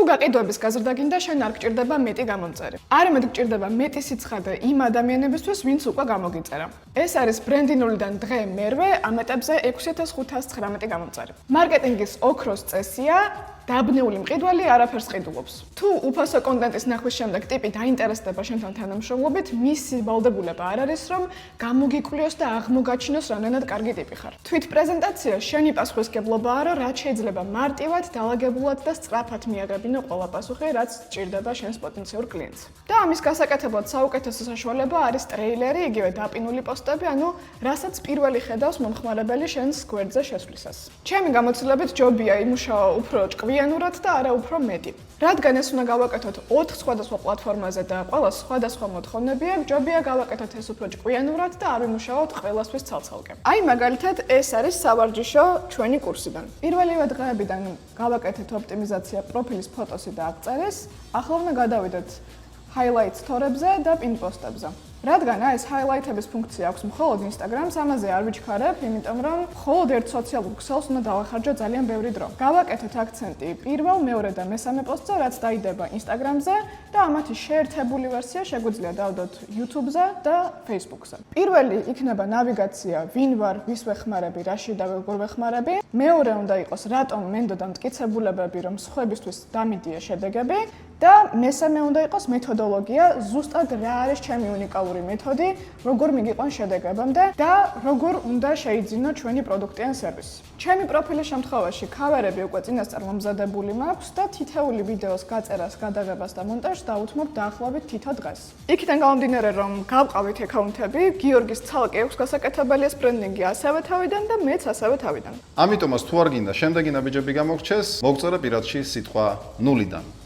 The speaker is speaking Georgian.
თუ გაყიდვების გაზრდა გინდა, შენ არ გჭირდება მეტი გამომწერი. არამედ გჭირდება მეტი სიცხადე იმ ადამიანებისთვის, ვინც უკვე გამოგიწერა. ეს არის ბრენდინულიდან დღე მერვე ამ ეტაპზე 6519 გამომწერი. მარკეტინგის ოქროს წესია დაბნეული მყიდველი არაფერს ყიდულობს. თუ უფასო კონტენტის ნახვის შემდეგ ტიპი დაინტერესდება შენთან თანამშრომლობით, მისი ვალდებულება არ არის, რომ გამოგიკვლიოს და აღმოგაჩინოს რამდენად კარგი ტიპი ხარ. თვით პრეზენტაცია შენი პასუხისმგებლობაა, რომ რაც შეიძლება მარტივად, დალაგებულად და სწრაფად მიაღებინო ყველა პასუხი, რაც სჭირდება შენს პოტენციურ კლიენტს. და ამის გასაკეთებლად საუკეთესო საშუალება არის ტრეილერი, იგივე დაპირნული პოსტები, ანუ რასაც პირველი ხედავს მომხმარებელი შენს გვერდზე შესვლისას. ჩემი გამოცდილებით ჯობია იმუშაო უფრო ჭკვიანურად და არა უფრო მეტი. რადგან ეს უნდა გავაკეთოთ 4 სხვადასხვა პლატფორმაზე და ყველა სხვადასხვა მოთხოვნები აქვს, ჯობია გავაკეთოთ ეს უფრო ჭკვიანურად და არ ვიმუშაოთ ყველასთვის ცალ-ცალკე. აი მაგალითად ეს არის სავარჯიშო ჩვენი კურსიდან. პირველივე დღეებიდან გავაკეთეთ ოპტიმიზაცია პროფილის ფოტოსი და აღწერის. ახლა უნდა გადავიდეთ highlights თორებზე და pin პოსტებზე. რადგან ეს highlight-ების ფუნქცია აქვს მხოლოდ Instagram-ს, ამაზე არ ვიჩქარებ, იმიტომ რომ მხოლოდ ერთ სოციალურ ქსელს უნდა დავახარჯო ძალიან ბევრი დრო. გავაკეთეთ აქცენტი პირველ, მეორე და მესამე პოსტზე, რაც დაიდება Instagram-ზე და ამათი შეერთებული ვერსია შეგვიძლია დავდოთ YouTube-ზე და Facebook-ზე. პირველი იქნება ნავიგაცია, ვინ ვარ, ვის ვეხმარები, რაში და როგორ ვეხმარები. მეორე უნდა იყოს რატომ მენდოდა მტკიცებულებები, რომ სხვებისთვის დამიდია შედეგები. და მესამე უნდა იყოს მეთოდოლოგია, ზუსტად რა არის ჩემი უნიკალური მეთოდი, როგორ მიგიყვან შედეგებამდე და როგორ უნდა შეიძინო ჩვენი პროდუქტი ან სერვისი. ჩემი პროფილის შემთხვევაში ქავერები უკვე წინასწარ მომზადებული მაქვს და თითეული ვიდეოს გაწერას, გადაღებას და მონტაჟს დავუთმობ დაახლოებით თითო დღეს. იქიდან გამომდინარე, რომ გავყავით აკაუნტები, გიორგის ცალკე აქვს გასაკეთებელი ეს ბრენდინგი ასევე თავიდან და მეც ასევე თავიდან. ამიტომაც თუ არ გინდა შემდეგი ნაბიჯები გამოგრჩეს, მოგწერა პირადში სიტყვა 0-დან.